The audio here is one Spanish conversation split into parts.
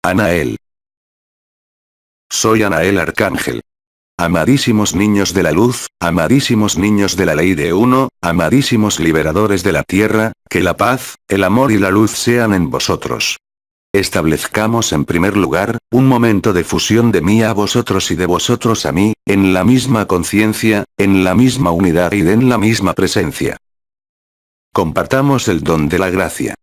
Anael. Soy Anael Arcángel. Amadísimos niños de la luz, amadísimos niños de la ley de uno, amadísimos liberadores de la tierra, que la paz, el amor y la luz sean en vosotros. Establezcamos en primer lugar, un momento de fusión de mí a vosotros y de vosotros a mí, en la misma conciencia, en la misma unidad y en la misma presencia. Compartamos el don de la gracia.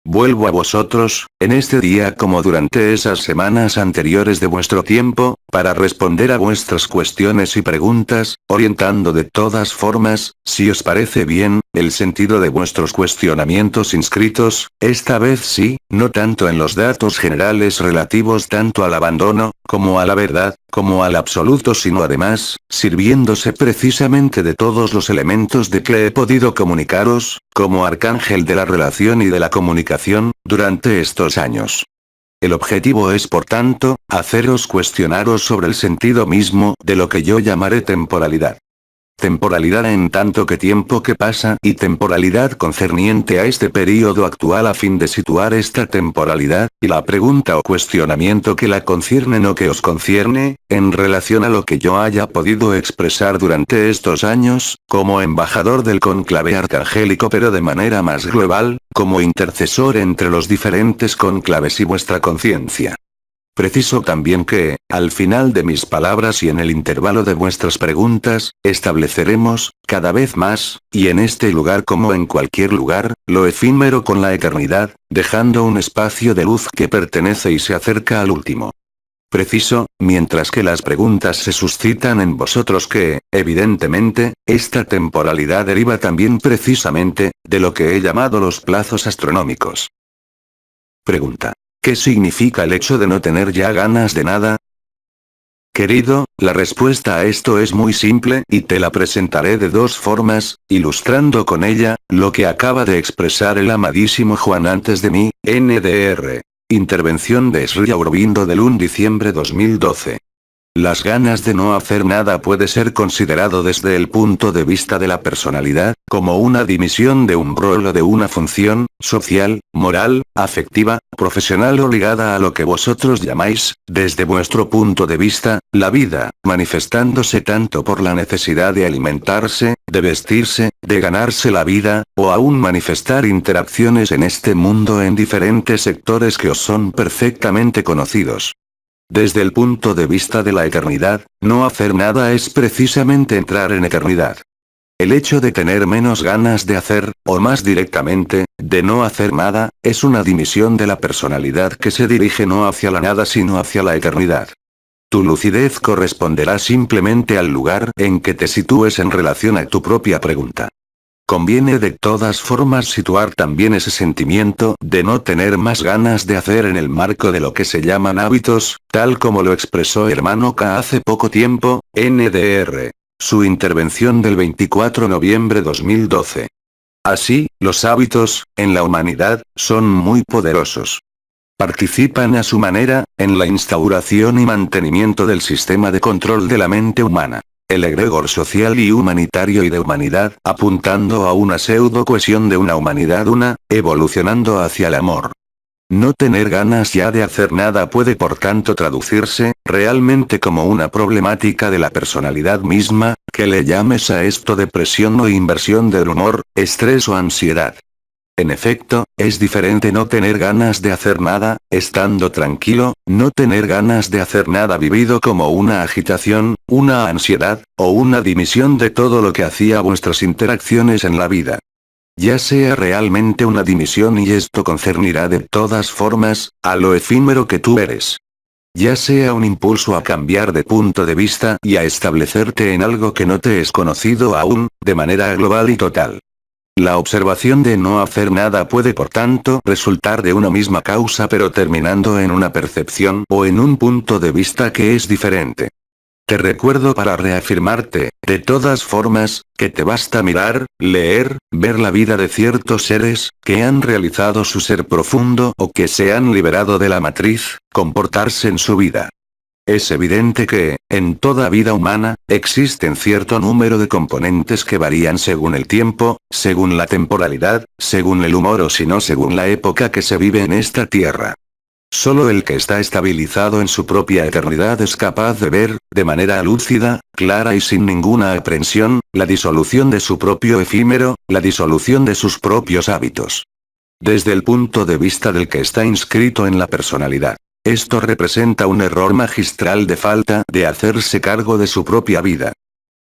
Vuelvo a vosotros, en este día como durante esas semanas anteriores de vuestro tiempo, para responder a vuestras cuestiones y preguntas, orientando de todas formas, si os parece bien, el sentido de vuestros cuestionamientos inscritos, esta vez sí, no tanto en los datos generales relativos tanto al abandono, como a la verdad, como al absoluto, sino además, sirviéndose precisamente de todos los elementos de que he podido comunicaros, como arcángel de la relación y de la comunicación, durante estos años. El objetivo es, por tanto, haceros cuestionaros sobre el sentido mismo de lo que yo llamaré temporalidad. Temporalidad en tanto que tiempo que pasa y temporalidad concerniente a este período actual a fin de situar esta temporalidad, y la pregunta o cuestionamiento que la conciernen o que os concierne, en relación a lo que yo haya podido expresar durante estos años, como embajador del cónclave arcangélico pero de manera más global, como intercesor entre los diferentes cónclaves y vuestra conciencia. Preciso también que, al final de mis palabras y en el intervalo de vuestras preguntas, estableceremos, cada vez más, y en este lugar como en cualquier lugar, lo efímero con la eternidad, dejando un espacio de luz que pertenece y se acerca al último. Preciso, mientras que las preguntas se suscitan en vosotros que, evidentemente, esta temporalidad deriva también precisamente, de lo que he llamado los plazos astronómicos. Pregunta. ¿Qué significa el hecho de no tener ya ganas de nada? Querido, la respuesta a esto es muy simple y te la presentaré de dos formas, ilustrando con ella, lo que acaba de expresar el amadísimo Juan antes de mí, NDR. Intervención de Sri Aurobindo del 1 diciembre 2012. Las ganas de no hacer nada puede ser considerado desde el punto de vista de la personalidad, como una dimisión de un rol o de una función, social, moral, afectiva, profesional o ligada a lo que vosotros llamáis, desde vuestro punto de vista, la vida, manifestándose tanto por la necesidad de alimentarse, de vestirse, de ganarse la vida, o aún manifestar interacciones en este mundo en diferentes sectores que os son perfectamente conocidos. Desde el punto de vista de la eternidad, no hacer nada es precisamente entrar en eternidad. El hecho de tener menos ganas de hacer, o más directamente, de no hacer nada, es una dimisión de la personalidad que se dirige no hacia la nada sino hacia la eternidad. Tu lucidez corresponderá simplemente al lugar en que te sitúes en relación a tu propia pregunta. Conviene de todas formas situar también ese sentimiento de no tener más ganas de hacer en el marco de lo que se llaman hábitos, tal como lo expresó Hermano K hace poco tiempo, NDR. Su intervención del 24 de noviembre 2012. Así, los hábitos, en la humanidad, son muy poderosos. Participan a su manera, en la instauración y mantenimiento del sistema de control de la mente humana. El egregor social y humanitario y de humanidad, apuntando a una pseudo cohesión de una humanidad evolucionando hacia el amor. No tener ganas ya de hacer nada puede por tanto traducirse, realmente como una problemática de la personalidad misma, que le llames a esto depresión o inversión del humor, estrés o ansiedad. En efecto, es diferente no tener ganas de hacer nada, estando tranquilo, no tener ganas de hacer nada vivido como una agitación, una ansiedad, o una dimisión de todo lo que hacía vuestras interacciones en la vida. Ya sea realmente una dimisión y esto concernirá de todas formas, a lo efímero que tú eres. Ya sea un impulso a cambiar de punto de vista y a establecerte en algo que no te es conocido aún, de manera global y total. La observación de no hacer nada puede por tanto resultar de una misma causa pero terminando en una percepción o en un punto de vista que es diferente. Te recuerdo para reafirmarte, de todas formas, que te basta mirar, leer, ver la vida de ciertos seres, que han realizado su ser profundo o que se han liberado de la matriz, comportarse en su vida. Es evidente que, en toda vida humana, existen cierto número de componentes que varían según el tiempo, según la temporalidad, según el humor o si no según la época que se vive en esta tierra. Solo el que está estabilizado en su propia eternidad es capaz de ver, de manera lúcida, clara y sin ninguna aprensión, la disolución de su propio efímero, la disolución de sus propios hábitos. Desde el punto de vista del que está inscrito en la personalidad, esto representa un error magistral de falta de hacerse cargo de su propia vida.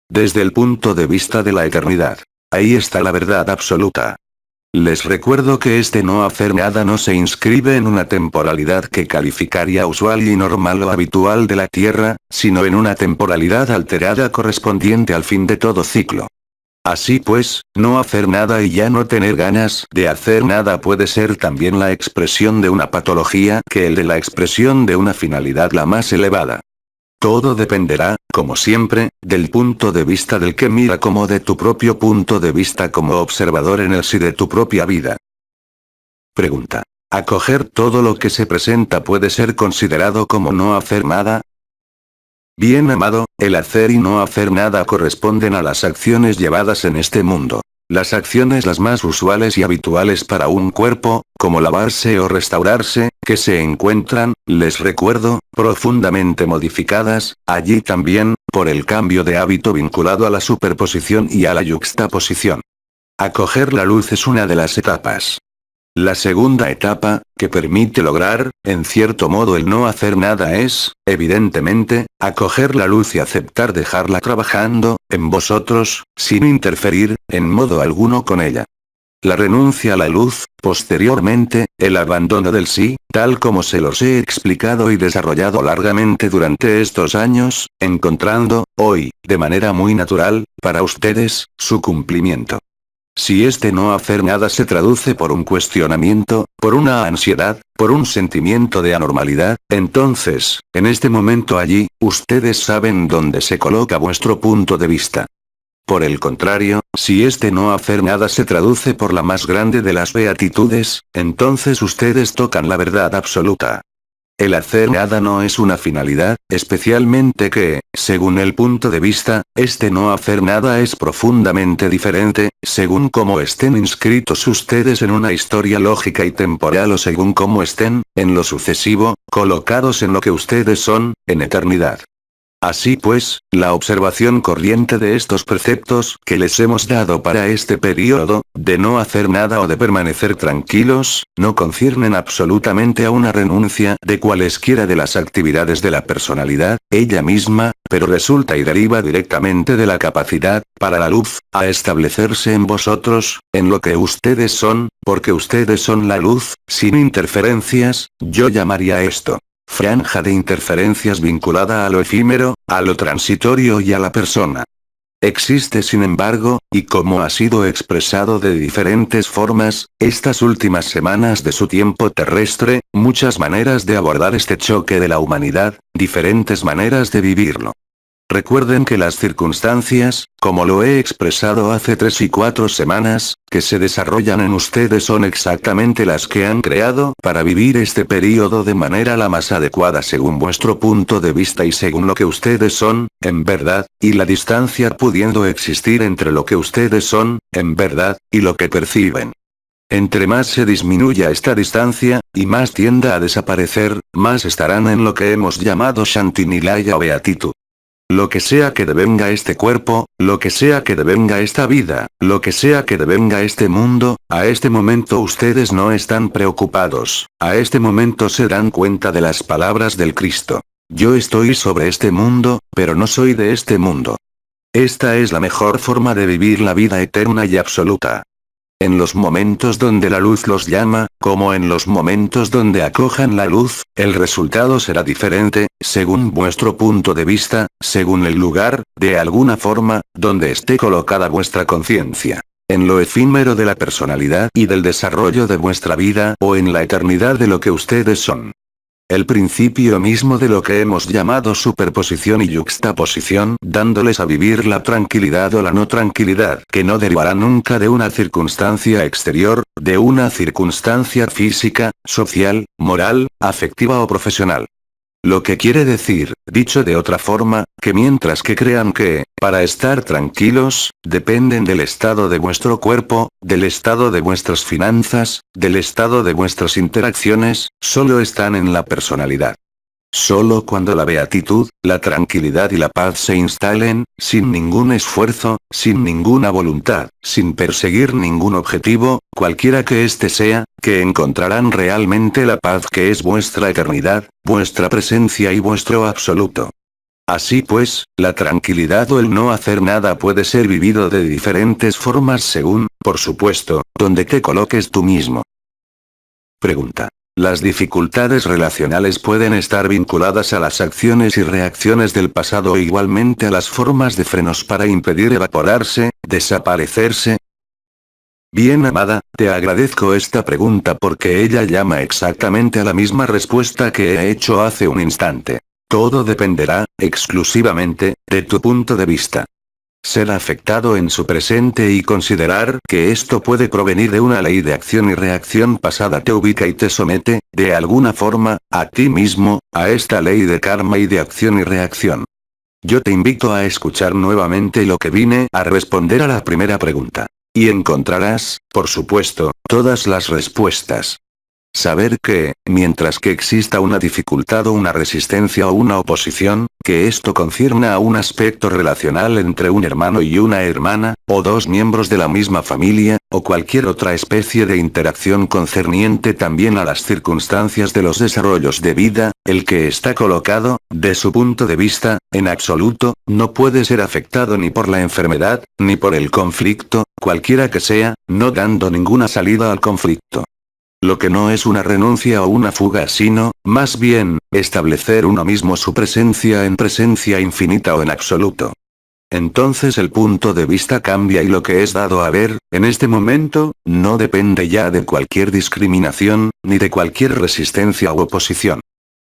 Desde el punto de vista de la eternidad, ahí está la verdad absoluta. Les recuerdo que este no hacer nada no se inscribe en una temporalidad que calificaría usual y normal o habitual de la Tierra, sino en una temporalidad alterada correspondiente al fin de todo ciclo. Así pues, no hacer nada y ya no tener ganas de hacer nada puede ser también la expresión de una patología que el de la expresión de una finalidad la más elevada. Todo dependerá, como siempre, del punto de vista del que mira como de tu propio punto de vista como observador en el sí de tu propia vida. Pregunta. ¿Acoger todo lo que se presenta puede ser considerado como no hacer nada? Bien amado, el hacer y no hacer nada corresponden a las acciones llevadas en este mundo. Las acciones las más usuales y habituales para un cuerpo, como lavarse o restaurarse, que se encuentran, les recuerdo, profundamente modificadas, allí también, por el cambio de hábito vinculado a la superposición y a la yuxtaposición. Acoger la luz es una de las etapas. La segunda etapa, que permite lograr, en cierto modo el no hacer nada es, evidentemente, acoger la luz y aceptar dejarla trabajando, en vosotros, sin interferir, en modo alguno con ella. La renuncia a la luz, posteriormente, el abandono del sí, tal como se los he explicado y desarrollado largamente durante estos años, encontrando, hoy, de manera muy natural, para ustedes, su cumplimiento. Si este no hacer nada se traduce por un cuestionamiento, por una ansiedad, por un sentimiento de anormalidad, entonces, en este momento allí, ustedes saben dónde se coloca vuestro punto de vista. Por el contrario, si este no hacer nada se traduce por la más grande de las beatitudes, entonces ustedes tocan la verdad absoluta. El hacer nada no es una finalidad, especialmente que, según el punto de vista, este no hacer nada es profundamente diferente, según cómo estén inscritos ustedes en una historia lógica y temporal o según cómo estén, en lo sucesivo, colocados en lo que ustedes son, en eternidad. Así pues, la observación corriente de estos preceptos que les hemos dado para este periodo, de no hacer nada o de permanecer tranquilos, no conciernen absolutamente a una renuncia de cualesquiera de las actividades de la personalidad, ella misma, pero resulta y deriva directamente de la capacidad, para la luz, a establecerse en vosotros, en lo que ustedes son, porque ustedes son la luz, sin interferencias, yo llamaría esto franja de interferencias vinculada a lo efímero, a lo transitorio y a la persona. Existe sin embargo, y como ha sido expresado de diferentes formas, estas últimas semanas de su tiempo terrestre, muchas maneras de abordar este choque de la humanidad, diferentes maneras de vivirlo. Recuerden que las circunstancias, como lo he expresado hace 3 y 4 semanas, que se desarrollan en ustedes son exactamente las que han creado para vivir este período de manera la más adecuada según vuestro punto de vista y según lo que ustedes son, en verdad, y la distancia pudiendo existir entre lo que ustedes son, en verdad, y lo que perciben. Entre más se disminuya esta distancia, y más tienda a desaparecer, más estarán en lo que hemos llamado Shantinilaya o beatitud. Lo que sea que devenga este cuerpo, lo que sea que devenga esta vida, lo que sea que devenga este mundo, a este momento ustedes no están preocupados, a este momento se dan cuenta de las palabras del Cristo. Yo estoy sobre este mundo, pero no soy de este mundo. Esta es la mejor forma de vivir la vida eterna y absoluta. En los momentos donde la luz los llama, como en los momentos donde acojan la luz, el resultado será diferente, según vuestro punto de vista, según el lugar, de alguna forma, donde esté colocada vuestra conciencia. En lo efímero de la personalidad y del desarrollo de vuestra vida o en la eternidad de lo que ustedes son. El principio mismo de lo que hemos llamado superposición y yuxtaposición, dándoles a vivir la tranquilidad o la no tranquilidad que no derivará nunca de una circunstancia exterior, de una circunstancia física, social, moral, afectiva o profesional. Lo que quiere decir, dicho de otra forma, que mientras que crean que, para estar tranquilos, dependen del estado de vuestro cuerpo, del estado de vuestras finanzas, del estado de vuestras interacciones, solo están en la personalidad. Solo cuando la beatitud, la tranquilidad y la paz se instalen, sin ningún esfuerzo, sin ninguna voluntad, sin perseguir ningún objetivo, cualquiera que éste sea, que encontrarán realmente la paz que es vuestra eternidad, vuestra presencia y vuestro absoluto. Así pues, la tranquilidad o el no hacer nada puede ser vivido de diferentes formas según, por supuesto, donde te coloques tú mismo. Pregunta. ¿Las dificultades relacionales pueden estar vinculadas a las acciones y reacciones del pasado o igualmente a las formas de frenos para impedir evaporarse, desaparecerse? Bien amada, te agradezco esta pregunta porque ella llama exactamente a la misma respuesta que he hecho hace un instante. Todo dependerá, exclusivamente, de tu punto de vista. Ser afectado en su presente y considerar que esto puede provenir de una ley de acción y reacción pasada te ubica y te somete, de alguna forma, a ti mismo, a esta ley de karma y de acción y reacción. Yo te invito a escuchar nuevamente lo que vine a responder a la primera pregunta. Y encontrarás, por supuesto, todas las respuestas. Saber que, mientras que exista una dificultad o una resistencia o una oposición, que esto concierna a un aspecto relacional entre un hermano y una hermana, o dos miembros de la misma familia, o cualquier otra especie de interacción concerniente también a las circunstancias de los desarrollos de vida, el que está colocado, de su punto de vista, en absoluto, no puede ser afectado ni por la enfermedad, ni por el conflicto, cualquiera que sea, no dando ninguna salida al conflicto. Lo que no es una renuncia o una fuga sino, más bien, establecer uno mismo su presencia en presencia infinita o en absoluto. Entonces el punto de vista cambia y lo que es dado a ver, en este momento, no depende ya de cualquier discriminación, ni de cualquier resistencia u oposición.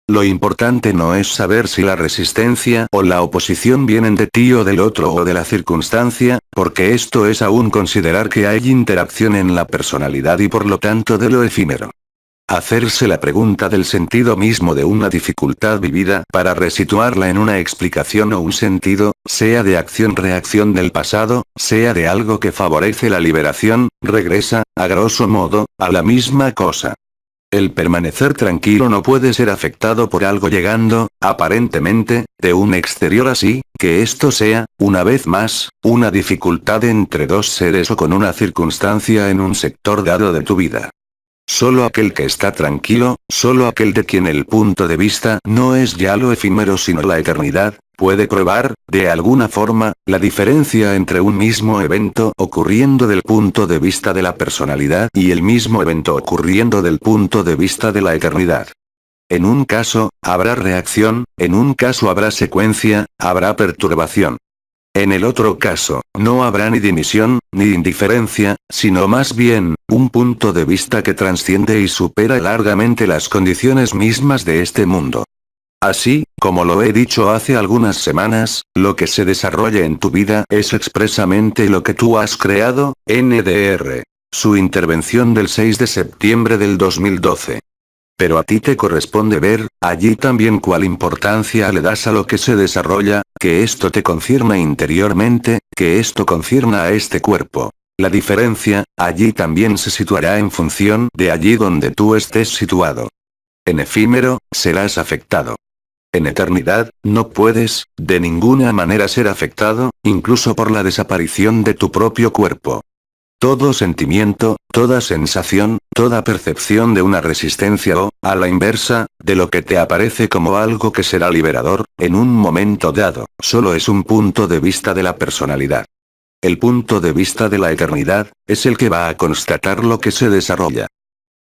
Lo importante no es saber si la resistencia o la oposición vienen de ti o del otro o de la circunstancia, porque esto es aún considerar que hay interacción en la personalidad y por lo tanto de lo efímero. Hacerse la pregunta del sentido mismo de una dificultad vivida para resituarla en una explicación o un sentido, sea de acción-reacción del pasado, sea de algo que favorece la liberación, regresa, a grosso modo, a la misma cosa. El permanecer tranquilo no puede ser afectado por algo llegando, aparentemente, de un exterior así, que esto sea, una vez más, una dificultad entre dos seres o con una circunstancia en un sector dado de tu vida. Solo aquel que está tranquilo, solo aquel de quien el punto de vista no es ya lo efímero sino la eternidad, puede probar, de alguna forma, la diferencia entre un mismo evento ocurriendo del punto de vista de la personalidad y el mismo evento ocurriendo del punto de vista de la eternidad. En un caso, habrá reacción, en un caso habrá secuencia, habrá perturbación. En el otro caso, no habrá ni dimisión, ni indiferencia, sino más bien, un punto de vista que trasciende y supera largamente las condiciones mismas de este mundo. Así, como lo he dicho hace algunas semanas, lo que se desarrolla en tu vida es expresamente lo que tú has creado, NDR. Su intervención del 6 de septiembre del 2012. Pero a ti te corresponde ver, allí también cuál importancia le das a lo que se desarrolla, que esto te concierne interiormente, que esto concierna a este cuerpo. La diferencia, allí también se situará en función de allí donde tú estés situado. En efímero, serás afectado. En eternidad, no puedes, de ninguna manera ser afectado, incluso por la desaparición de tu propio cuerpo. Todo sentimiento, toda sensación, toda percepción de una resistencia o, a la inversa, de lo que te aparece como algo que será liberador, en un momento dado, solo es un punto de vista de la personalidad. El punto de vista de la eternidad, es el que va a constatar lo que se desarrolla.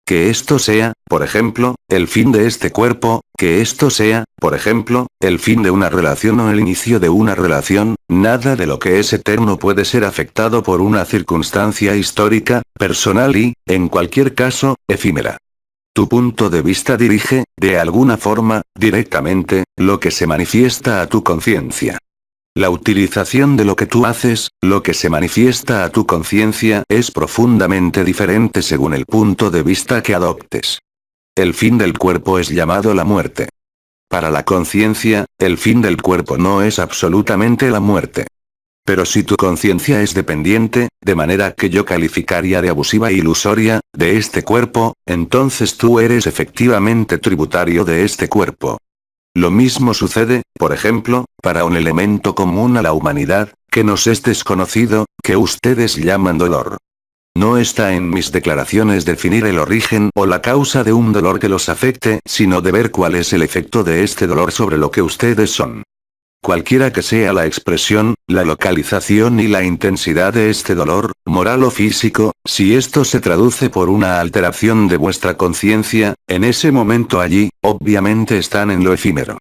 Que esto sea, por ejemplo, el fin de este cuerpo, que esto sea, por ejemplo, el fin de una relación o el inicio de una relación, nada de lo que es eterno puede ser afectado por una circunstancia histórica, personal y, en cualquier caso, efímera. Tu punto de vista dirige, de alguna forma, directamente, lo que se manifiesta a tu conciencia. La utilización de lo que tú haces, lo que se manifiesta a tu conciencia, es profundamente diferente según el punto de vista que adoptes. El fin del cuerpo es llamado la muerte. para la conciencia, el fin del cuerpo no es absolutamente la muerte. Pero si tu conciencia es dependiente, de manera que yo calificaría de abusiva e ilusoria, de este cuerpo, entonces tú eres efectivamente tributario de este cuerpo. Lo mismo sucede, por ejemplo, para un elemento común a la humanidad, que nos es desconocido, que ustedes llaman dolor. No está en mis declaraciones definir el origen o la causa de un dolor que los afecte, sino de ver cuál es el efecto de este dolor sobre lo que ustedes son. Cualquiera que sea la expresión, la localización y la intensidad de este dolor, moral o físico, si esto se traduce por una alteración de vuestra conciencia, en ese momento allí, obviamente están en lo efímero.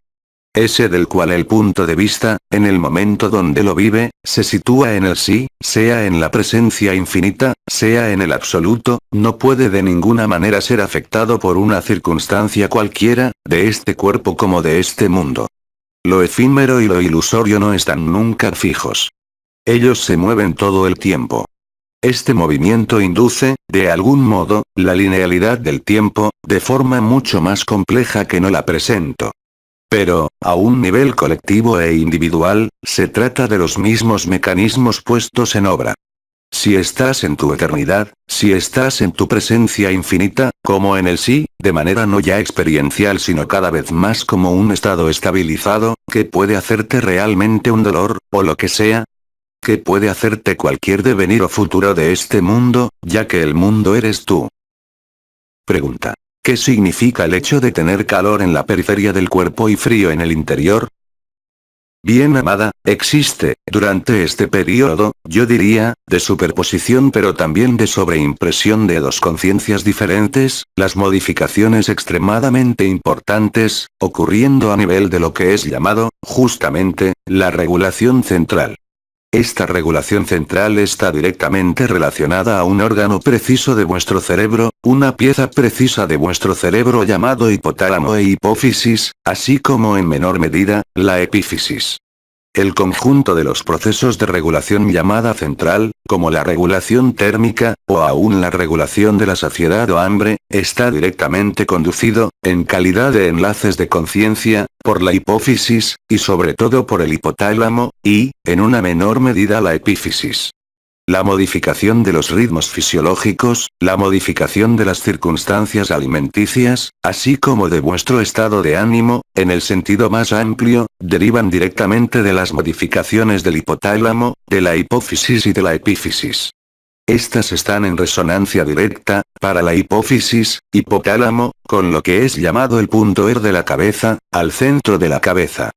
Ese del cual el punto de vista, en el momento donde lo vive, se sitúa en el sí, sea en la presencia infinita, sea en el absoluto, no puede de ninguna manera ser afectado por una circunstancia cualquiera, de este cuerpo como de este mundo. Lo efímero y lo ilusorio no están nunca fijos. Ellos se mueven todo el tiempo. Este movimiento induce, de algún modo, la linealidad del tiempo, de forma mucho más compleja que no la presento. Pero, a un nivel colectivo e individual, se trata de los mismos mecanismos puestos en obra. Si estás en tu eternidad, si estás en tu presencia infinita, como en el sí, de manera no ya experiencial sino cada vez más como un estado estabilizado, ¿qué puede hacerte realmente un dolor, o lo que sea? ¿Qué puede hacerte cualquier devenir o futuro de este mundo, ya que el mundo eres tú? Pregunta. ¿Qué significa el hecho de tener calor en la periferia del cuerpo y frío en el interior? Bien amada, existe, durante este periodo, yo diría, de superposición pero también de sobreimpresión de dos conciencias diferentes, las modificaciones extremadamente importantes, ocurriendo a nivel de lo que es llamado, justamente, la regulación central. Esta regulación central está directamente relacionada a un órgano preciso de vuestro cerebro, una pieza precisa de vuestro cerebro llamado hipotálamo e hipófisis, así como en menor medida, la epífisis. El conjunto de los procesos de regulación llamada central, como la regulación térmica, o aún la regulación de la saciedad o hambre, está directamente conducido, en calidad de enlaces de conciencia, por la hipófisis, y sobre todo por el hipotálamo, y, en una menor medida la epífisis. La modificación de los ritmos fisiológicos, la modificación de las circunstancias alimenticias, así como de vuestro estado de ánimo, en el sentido más amplio, derivan directamente de las modificaciones del hipotálamo, de la hipófisis y de la epífisis. Estas están en resonancia directa, para la hipófisis, hipotálamo, con lo que es llamado el punto de la cabeza, al centro de la cabeza.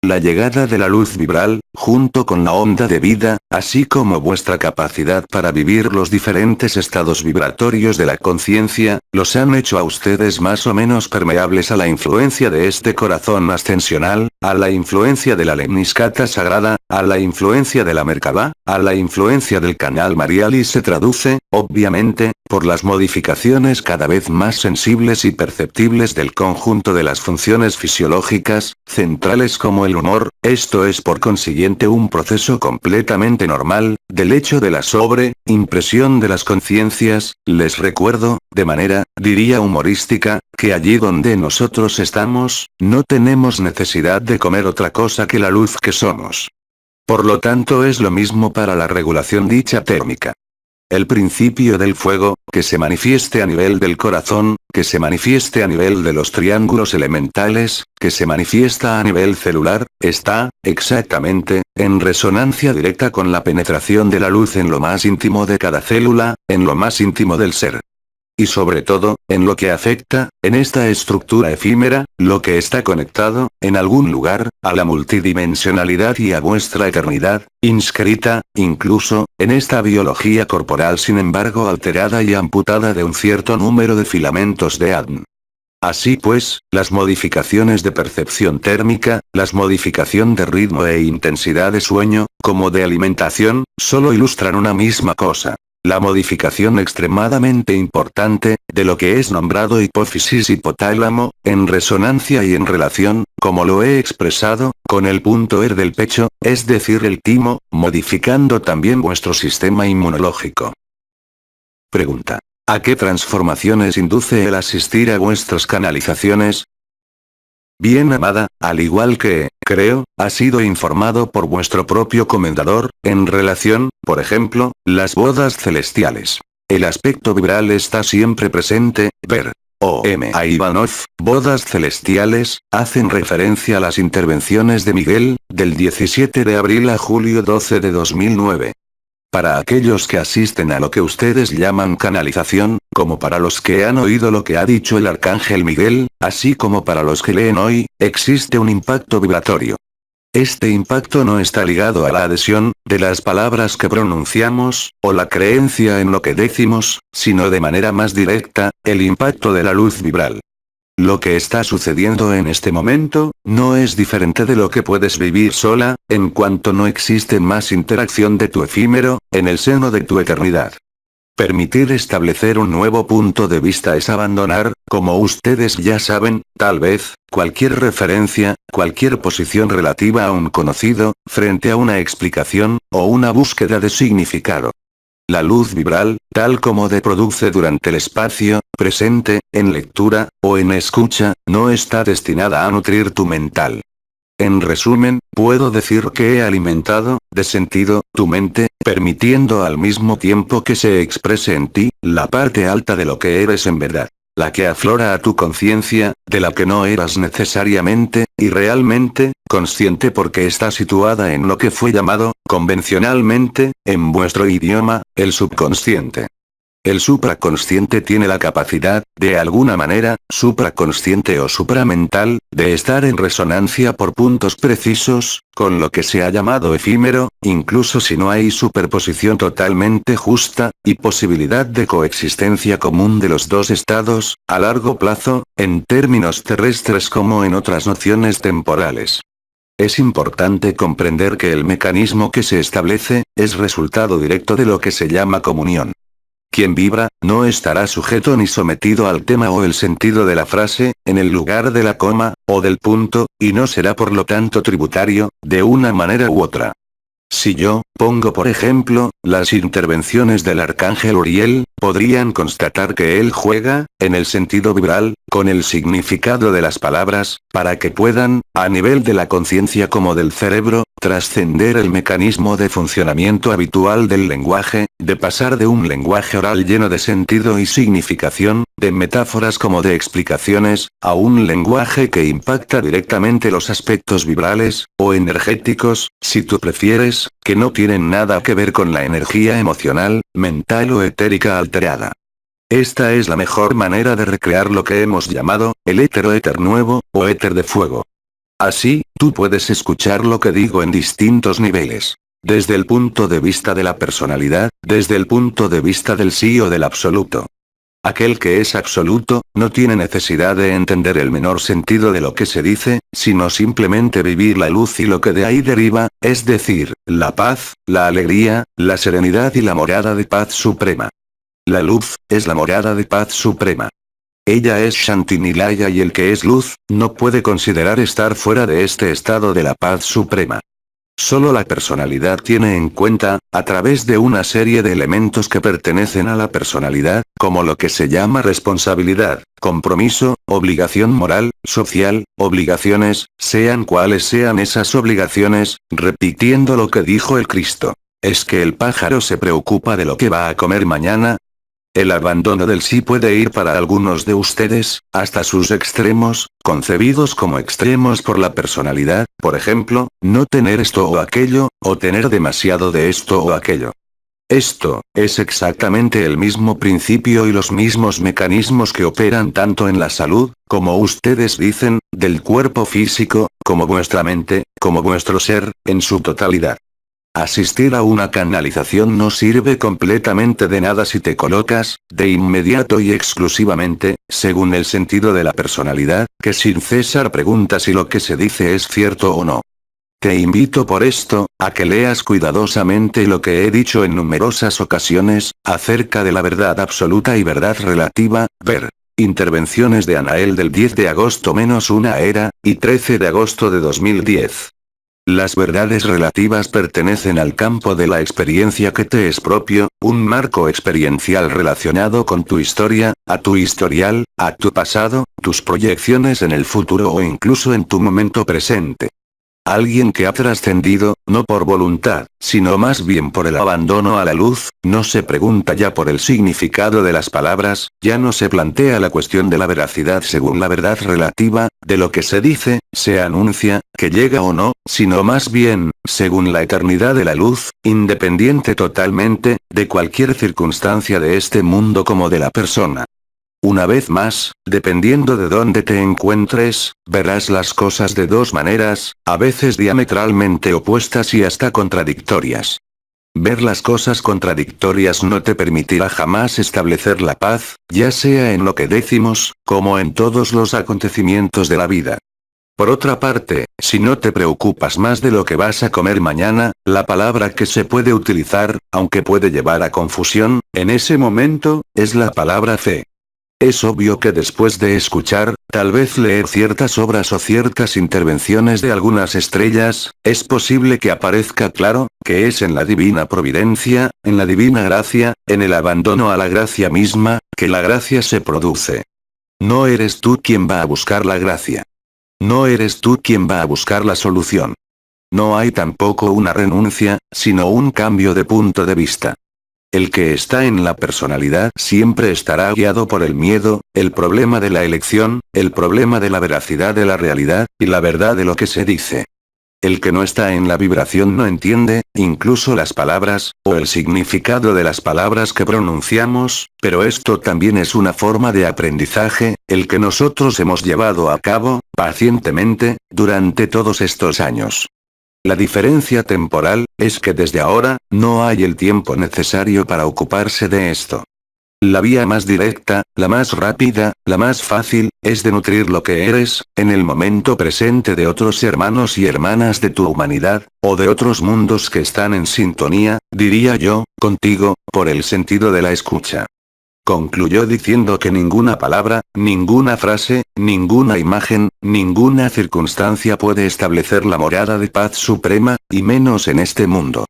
La llegada de la luz vibral, junto con la onda de vida, así como vuestra capacidad para vivir los diferentes estados vibratorios de la conciencia, los han hecho a ustedes más o menos permeables a la influencia de este corazón ascensional, a la influencia de la lemniscata sagrada, a la influencia de la Merkabah, a la influencia del canal marial y se traduce, obviamente, por las modificaciones cada vez más sensibles y perceptibles del conjunto de las funciones fisiológicas, centrales como el humor, esto es por consiguiente un proceso completamente normal, del hecho de la impresión de las conciencias, les recuerdo, de manera, diría humorística, que allí donde nosotros estamos, no tenemos necesidad de comer otra cosa que la luz que somos. Por lo tanto es lo mismo para la regulación dicha térmica. El principio del fuego, que se manifieste a nivel del corazón, que se manifieste a nivel de los triángulos elementales, que se manifiesta a nivel celular, está, exactamente, en resonancia directa con la penetración de la luz en lo más íntimo de cada célula, en lo más íntimo del ser. Y sobre todo, en lo que afecta, en esta estructura efímera, lo que está conectado, en algún lugar, a la multidimensionalidad y a vuestra eternidad, inscrita, incluso, en esta biología corporal sin embargo alterada y amputada de un cierto número de filamentos de ADN. Así pues, las modificaciones de percepción térmica, las modificación de ritmo e intensidad de sueño, como de alimentación, solo ilustran una misma cosa. La modificación extremadamente importante, de lo que es nombrado hipófisis hipotálamo, en resonancia y en relación, como lo he expresado, con el punto del pecho, es decir el timo, modificando también vuestro sistema inmunológico. Pregunta. ¿A qué transformaciones induce el asistir a vuestras canalizaciones? Bien amada, al igual que, creo, ha sido informado por vuestro propio comendador, en relación, por ejemplo, las bodas celestiales. El aspecto vibral está siempre presente, ver. O.M. A. Ivanov, bodas celestiales, hacen referencia a las intervenciones de Miguel, del 17 de abril a julio 12 de 2009. Para aquellos que asisten a lo que ustedes llaman canalización, como para los que han oído lo que ha dicho el arcángel Miguel, así como para los que leen hoy, existe un impacto vibratorio. Este impacto no está ligado a la adhesión, de las palabras que pronunciamos, o la creencia en lo que decimos, sino de manera más directa, el impacto de la luz vibral. Lo que está sucediendo en este momento, no es diferente de lo que puedes vivir sola, en cuanto no existe más interacción de tu efímero, en el seno de tu eternidad. Permitir establecer un nuevo punto de vista es abandonar, como ustedes ya saben, tal vez, cualquier referencia, cualquier posición relativa a un conocido, frente a una explicación, o una búsqueda de significado. La luz vibral, tal como de produce durante el espacio, presente, en lectura, o en escucha, no está destinada a nutrir tu mental. En resumen, puedo decir que he alimentado, de sentido, tu mente, permitiendo al mismo tiempo que se exprese en ti, la parte alta de lo que eres en verdad. La que aflora a tu conciencia, de la que no eras necesariamente, y realmente, consciente porque está situada en lo que fue llamado, convencionalmente, en vuestro idioma, el subconsciente. El supraconsciente tiene la capacidad, de alguna manera, supraconsciente o supramental, de estar en resonancia por puntos precisos, con lo que se ha llamado efímero, incluso si no hay superposición totalmente justa, y posibilidad de coexistencia común de los dos estados, a largo plazo, en términos terrestres como en otras nociones temporales. Es importante comprender que el mecanismo que se establece, es resultado directo de lo que se llama comunión. Quien vibra, no estará sujeto ni sometido al tema o el sentido de la frase, en el lugar de la coma, o del punto, y no será por lo tanto tributario, de una manera u otra. Si yo, pongo por ejemplo, las intervenciones del arcángel Uriel, podrían constatar que él juega, en el sentido vibral, con el significado de las palabras, para que puedan, a nivel de la conciencia como del cerebro, trascender el mecanismo de funcionamiento habitual del lenguaje, de pasar de un lenguaje oral lleno de sentido y significación, de metáforas como de explicaciones, a un lenguaje que impacta directamente los aspectos vibrales, o energéticos, si tú prefieres, que no tienen nada que ver con la energía emocional, mental o etérica alterada. Esta es la mejor manera de recrear lo que hemos llamado, el éter o éter nuevo, o éter de fuego. Así, tú puedes escuchar lo que digo en distintos niveles. Desde el punto de vista de la personalidad, desde el punto de vista del sí o del absoluto. Aquel que es absoluto, no tiene necesidad de entender el menor sentido de lo que se dice, sino simplemente vivir la luz y lo que de ahí deriva, es decir, la paz, la alegría, la serenidad y la morada de paz suprema. La luz, es la morada de paz suprema. Ella es Shanti-Nilaya y el que es luz, no puede considerar estar fuera de este estado de la paz suprema. Solo la personalidad tiene en cuenta, a través de una serie de elementos que pertenecen a la personalidad, como lo que se llama responsabilidad, compromiso, obligación moral, social, obligaciones, sean cuales sean esas obligaciones, repitiendo lo que dijo el Cristo. ¿Es que el pájaro se preocupa de lo que va a comer mañana? El abandono del sí puede ir para algunos de ustedes, hasta sus extremos, concebidos como extremos por la personalidad, por ejemplo, no tener esto o aquello, o tener demasiado de esto o aquello. Esto, es exactamente el mismo principio y los mismos mecanismos que operan tanto en la salud, como ustedes dicen, del cuerpo físico, como vuestra mente, como vuestro ser, en su totalidad. Asistir a una canalización no sirve completamente de nada si te colocas, de inmediato y exclusivamente, según el sentido de la personalidad, que sin cesar pregunta si lo que se dice es cierto o no. Te invito por esto, a que leas cuidadosamente lo que he dicho en numerosas ocasiones, acerca de la verdad absoluta y verdad relativa, ver. Intervenciones de Anael del 10 de agosto -1 era, y 13 de agosto de 2010. Las verdades relativas pertenecen al campo de la experiencia que te es propio, un marco experiencial relacionado con tu historia, a tu historial, a tu pasado, tus proyecciones en el futuro o incluso en tu momento presente. Alguien que ha trascendido, no por voluntad, sino más bien por el abandono a la luz, no se pregunta ya por el significado de las palabras, ya no se plantea la cuestión de la veracidad según la verdad relativa, de lo que se dice, se anuncia, que llega o no, sino más bien, según la eternidad de la luz, independiente totalmente, de cualquier circunstancia de este mundo como de la persona. Una vez más, dependiendo de dónde te encuentres, verás las cosas de dos maneras, a veces diametralmente opuestas y hasta contradictorias. Ver las cosas contradictorias no te permitirá jamás establecer la paz, ya sea en lo que decimos, como en todos los acontecimientos de la vida. Por otra parte, si no te preocupas más de lo que vas a comer mañana, la palabra que se puede utilizar, aunque puede llevar a confusión, en ese momento, es la palabra fe. Es obvio que después de escuchar, tal vez leer ciertas obras o ciertas intervenciones de algunas estrellas, es posible que aparezca claro, que es en la divina providencia, en la divina gracia, en el abandono a la gracia misma, que la gracia se produce. No eres tú quien va a buscar la gracia. No eres tú quien va a buscar la solución. No hay tampoco una renuncia, sino un cambio de punto de vista. El que está en la personalidad siempre estará guiado por el miedo, el problema de la elección, el problema de la veracidad de la realidad, y la verdad de lo que se dice. El que no está en la vibración no entiende, incluso las palabras, o el significado de las palabras que pronunciamos, pero esto también es una forma de aprendizaje, el que nosotros hemos llevado a cabo, pacientemente, durante todos estos años. La diferencia temporal, es que desde ahora, no hay el tiempo necesario para ocuparse de esto. La vía más directa, la más rápida, la más fácil, es de nutrir lo que eres, en el momento presente de otros hermanos y hermanas de tu humanidad, o de otros mundos que están en sintonía, diría yo, contigo, por el sentido de la escucha. Concluyó diciendo que ninguna palabra, ninguna frase, ninguna imagen, ninguna circunstancia puede establecer la morada de paz suprema, y menos en este mundo.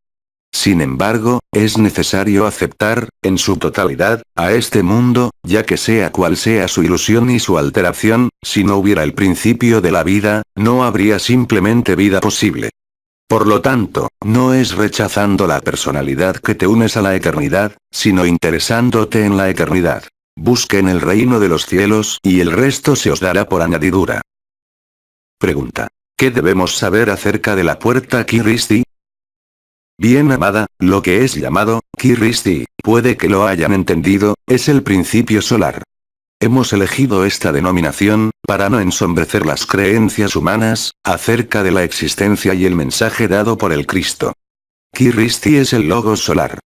Sin embargo, es necesario aceptar, en su totalidad, a este mundo, ya que sea cual sea su ilusión y su alteración, si no hubiera el principio de la vida, no habría simplemente vida posible. Por lo tanto, no es rechazando la personalidad que te unes a la eternidad, sino interesándote en la eternidad. Busquen el reino de los cielos y el resto se os dará por añadidura. Pregunta. ¿Qué debemos saber acerca de la puerta Kiristi? Bien amada, lo que es llamado Kiristi, puede que lo hayan entendido, es el principio solar. Hemos elegido esta denominación, para no ensombrecer las creencias humanas, acerca de la existencia y el mensaje dado por el Cristo. Kiristi es el Logos solar.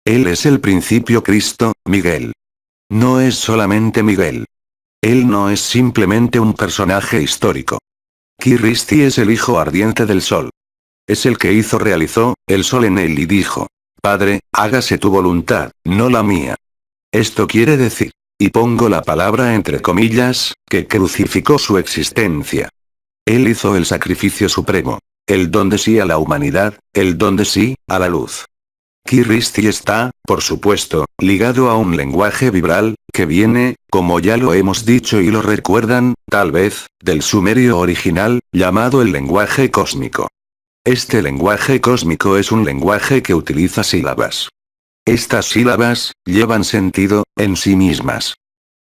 Él es el principio Cristo, Miguel. No es solamente Miguel. Él no es simplemente un personaje histórico. Kiristi es el Hijo ardiente del Sol. Es el que realizó, el Sol en él y dijo: Padre, hágase tu voluntad, no la mía. Esto quiere decir, y pongo la palabra entre comillas, que crucificó su existencia. Él hizo el sacrificio supremo. El don de sí a la humanidad, el don de sí, a la luz. Kiristi está, por supuesto, ligado a un lenguaje vibral, que viene, como ya lo hemos dicho y lo recuerdan, tal vez, del sumerio original, llamado el lenguaje cósmico. Este lenguaje cósmico es un lenguaje que utiliza sílabas. Estas sílabas, llevan sentido, en sí mismas.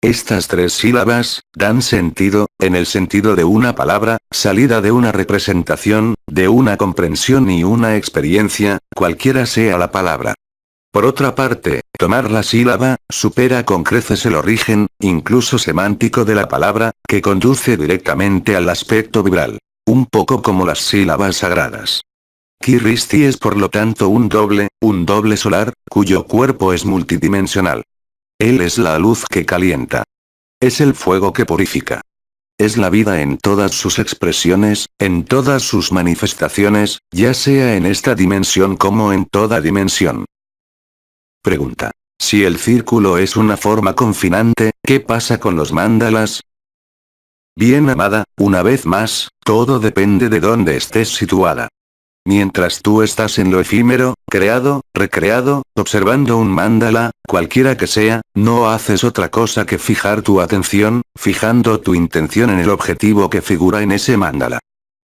Estas tres sílabas, dan sentido, en el sentido de una palabra, salida de una representación, de una comprensión y una experiencia, cualquiera sea la palabra. Por otra parte, tomar la sílaba, supera con creces el origen, incluso semántico de la palabra, que conduce directamente al aspecto vibral. Un poco como las sílabas sagradas. Kiristi es por lo tanto un doble solar, cuyo cuerpo es multidimensional. Él es la luz que calienta. Es el fuego que purifica. Es la vida en todas sus expresiones, en todas sus manifestaciones, ya sea en esta dimensión como en toda dimensión. Pregunta. Si el círculo es una forma confinante, ¿qué pasa con los mandalas? Bien amada, una vez más, todo depende de dónde estés situada. Mientras tú estás en lo efímero, creado, recreado, observando un mandala, cualquiera que sea, no haces otra cosa que fijar tu atención, fijando tu intención en el objetivo que figura en ese mandala.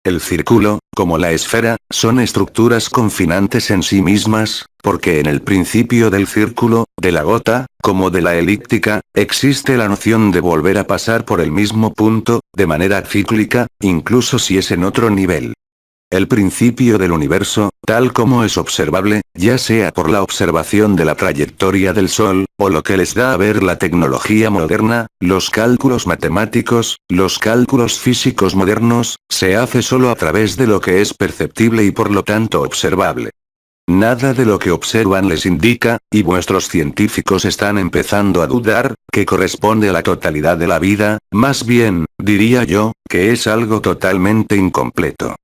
El círculo, como la esfera, son estructuras confinantes en sí mismas, porque en el principio del círculo, de la gota, como de la elíptica, existe la noción de volver a pasar por el mismo punto, de manera cíclica, incluso si es en otro nivel. El principio del universo, tal como es observable, ya sea por la observación de la trayectoria del Sol, o lo que les da a ver la tecnología moderna, los cálculos matemáticos, los cálculos físicos modernos, se hace solo a través de lo que es perceptible y por lo tanto observable. Nada de lo que observan les indica, y vuestros científicos están empezando a dudar, que corresponde a la totalidad de la vida, más bien, diría yo, que es algo totalmente incompleto.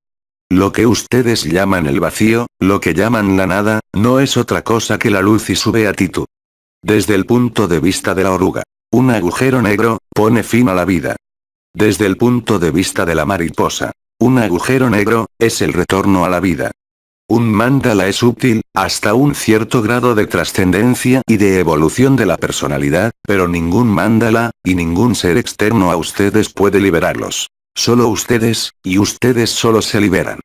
Lo que ustedes llaman el vacío, lo que llaman la nada, no es otra cosa que la luz y su beatitud. Desde el punto de vista de la oruga, un agujero negro, pone fin a la vida. Desde el punto de vista de la mariposa, un agujero negro, es el retorno a la vida. Un mandala es útil, hasta un cierto grado de trascendencia y de evolución de la personalidad, pero ningún mandala, y ningún ser externo a ustedes puede liberarlos. Solo ustedes, y ustedes solo se liberan.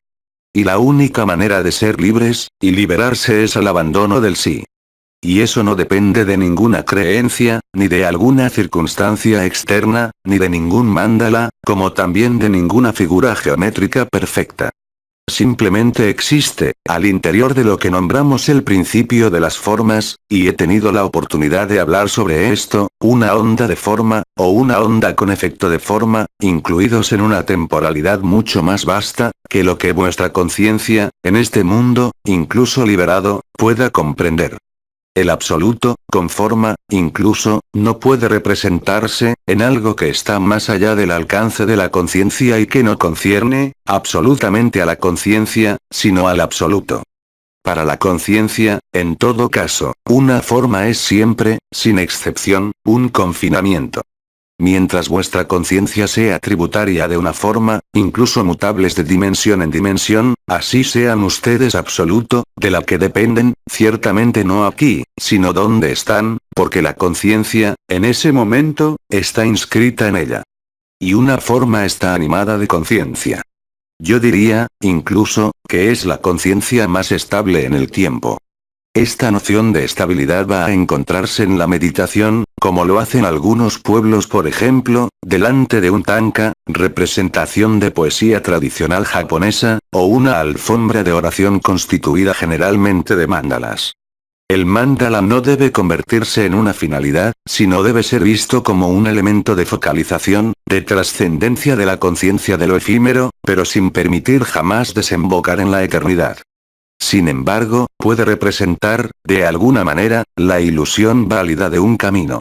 Y la única manera de ser libres, y liberarse es el abandono del sí. Y eso no depende de ninguna creencia, ni de alguna circunstancia externa, ni de ningún mandala, como también de ninguna figura geométrica perfecta. Simplemente existe, al interior de lo que nombramos el principio de las formas, y he tenido la oportunidad de hablar sobre esto, una onda de forma, o una onda con efecto de forma, incluidos en una temporalidad mucho más vasta, que lo que vuestra conciencia, en este mundo, incluso liberado, pueda comprender. El absoluto, con forma, incluso, no puede representarse, en algo que está más allá del alcance de la conciencia y que no concierne, absolutamente a la conciencia, sino al absoluto. Para la conciencia, en todo caso, una forma es siempre, sin excepción, un confinamiento. Mientras vuestra conciencia sea tributaria de una forma, incluso mutables de dimensión en dimensión, así sean ustedes absoluto, de la que dependen, ciertamente no aquí, sino donde están, porque la conciencia, en ese momento, está inscrita en ella. Y una forma está animada de conciencia. Yo diría, incluso, que es la conciencia más estable en el tiempo. Esta noción de estabilidad va a encontrarse en la meditación, como lo hacen algunos pueblos por ejemplo, delante de un tanka, representación de poesía tradicional japonesa, o una alfombra de oración constituida generalmente de mandalas. El mandala no debe convertirse en una finalidad, sino debe ser visto como un elemento de focalización, de trascendencia de la conciencia de lo efímero, pero sin permitir jamás desembocar en la eternidad. Sin embargo, puede representar, de alguna manera, la ilusión válida de un camino.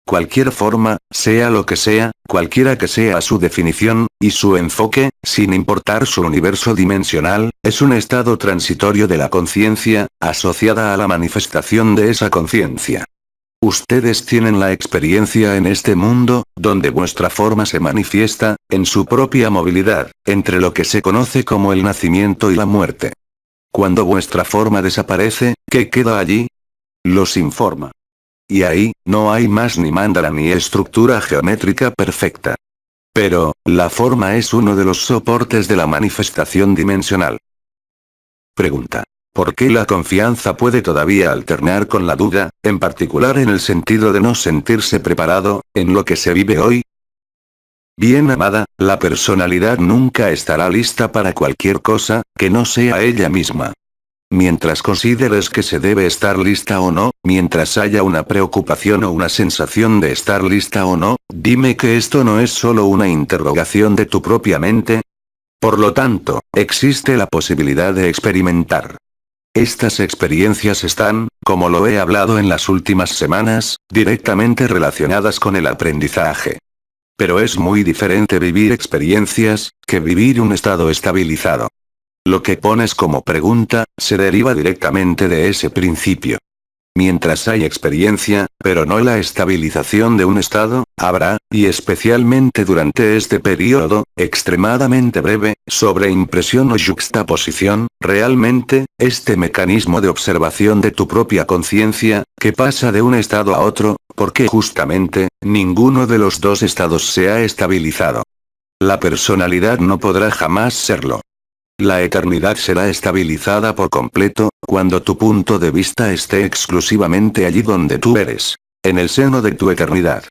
Cualquier forma, sea lo que sea, cualquiera que sea su definición, y su enfoque, sin importar su universo dimensional, es un estado transitorio de la conciencia, asociada a la manifestación de esa conciencia. Ustedes tienen la experiencia en este mundo, donde vuestra forma se manifiesta, en su propia movilidad, entre lo que se conoce como el nacimiento y la muerte. Cuando vuestra forma desaparece, ¿qué queda allí? Los informa. Y ahí, no hay más ni mandala ni estructura geométrica perfecta. Pero, la forma es uno de los soportes de la manifestación dimensional. Pregunta. ¿Por qué la confianza puede todavía alternar con la duda, en particular en el sentido de no sentirse preparado, en lo que se vive hoy? Bien amada, la personalidad nunca estará lista para cualquier cosa, que no sea ella misma. Mientras consideres que se debe estar lista o no, mientras haya una preocupación o una sensación de estar lista o no, dime que esto no es solo una interrogación de tu propia mente. Por lo tanto, existe la posibilidad de experimentar. Estas experiencias están, como lo he hablado en las últimas semanas, directamente relacionadas con el aprendizaje. Pero es muy diferente vivir experiencias, que vivir un estado estabilizado. Lo que pones como pregunta, se deriva directamente de ese principio. Mientras hay experiencia, pero no la estabilización de un estado, habrá, y especialmente durante este periodo, extremadamente breve, sobreimpresión o yuxtaposición, realmente, este mecanismo de observación de tu propia conciencia, que pasa de un estado a otro, porque justamente, ninguno de los dos estados se ha estabilizado. La personalidad no podrá jamás serlo. La eternidad será estabilizada por completo, cuando tu punto de vista esté exclusivamente allí donde tú eres. En el seno de tu eternidad.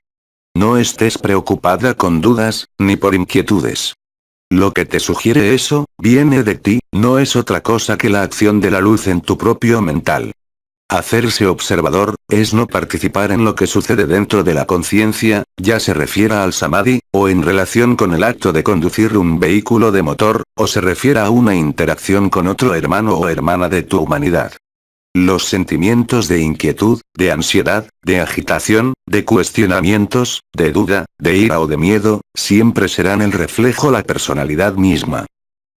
No estés preocupada con dudas, ni por inquietudes. Lo que te sugiere eso, viene de ti, no es otra cosa que la acción de la luz en tu propio mental. Hacerse observador, es no participar en lo que sucede dentro de la conciencia, ya se refiera al samadhi, o en relación con el acto de conducir un vehículo de motor, o se refiera a una interacción con otro hermano o hermana de tu humanidad. Los sentimientos de inquietud, de ansiedad, de agitación, de cuestionamientos, de duda, de ira o de miedo, siempre serán el reflejo la personalidad misma.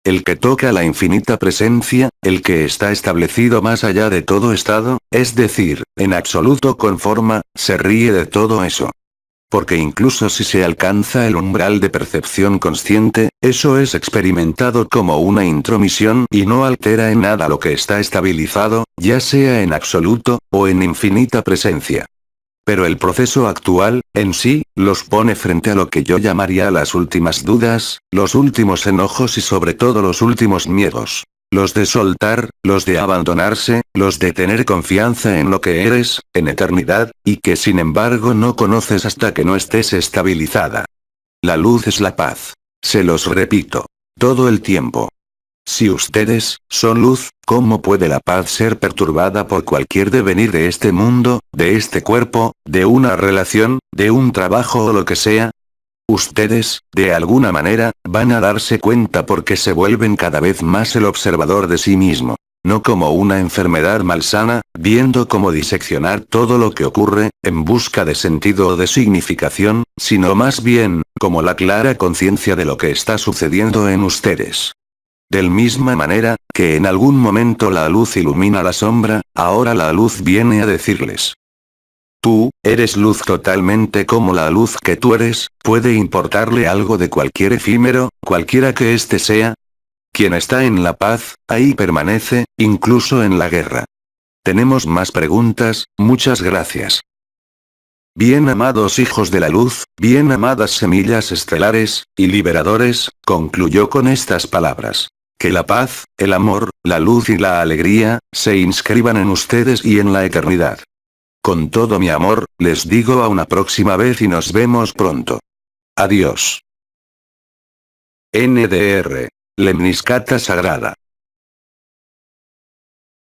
El que toca la infinita presencia, el que está establecido más allá de todo estado, es decir, en absoluto con forma, se ríe de todo eso. Porque incluso si se alcanza el umbral de percepción consciente, eso es experimentado como una intromisión y no altera en nada lo que está estabilizado, ya sea en absoluto, o en infinita presencia. Pero el proceso actual, en sí, los pone frente a lo que yo llamaría las últimas dudas, los últimos enojos y sobre todo los últimos miedos. Los de soltar, los de abandonarse, los de tener confianza en lo que eres, en eternidad, y que sin embargo no conoces hasta que no estés estabilizada. La luz es la paz. Se los repito. Todo el tiempo. Si ustedes, son luz, ¿cómo puede la paz ser perturbada por cualquier devenir de este mundo, de este cuerpo, de una relación, de un trabajo o lo que sea? Ustedes, de alguna manera, van a darse cuenta porque se vuelven cada vez más el observador de sí mismo. No como una enfermedad malsana, viendo cómo diseccionar todo lo que ocurre, en busca de sentido o de significación, sino más bien, como la clara conciencia de lo que está sucediendo en ustedes. Del misma manera, que en algún momento la luz ilumina la sombra, ahora la luz viene a decirles. Tú, eres luz totalmente como la luz que tú eres, ¿puede importarle algo de cualquier efímero, cualquiera que éste sea? Quien está en la paz, ahí permanece, incluso en la guerra. Tenemos más preguntas, muchas gracias. Bien amados hijos de la luz, bien amadas semillas estelares, y liberadores, concluyó con estas palabras. Que la paz, el amor, la luz y la alegría, se inscriban en ustedes y en la eternidad. Con todo mi amor, les digo a una próxima vez y nos vemos pronto. Adiós. NDR. Lemniscata sagrada.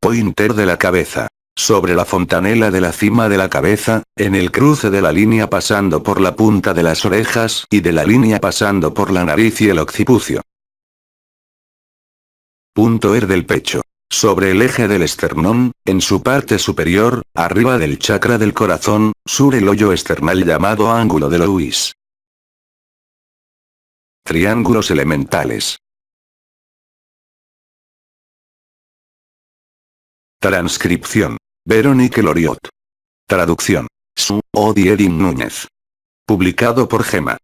Pointer de la cabeza. Sobre la fontanela de la cima de la cabeza, en el cruce de la línea pasando por la punta de las orejas y de la línea pasando por la nariz y el occipucio. Punto del pecho. Sobre el eje del esternón, en su parte superior, arriba del chakra del corazón, sur el hoyo esternal llamado ángulo de Louis. Triángulos elementales. Transcripción. Veronique Loriot. Traducción. Su, Odi Edin Núñez. Publicado por Gema.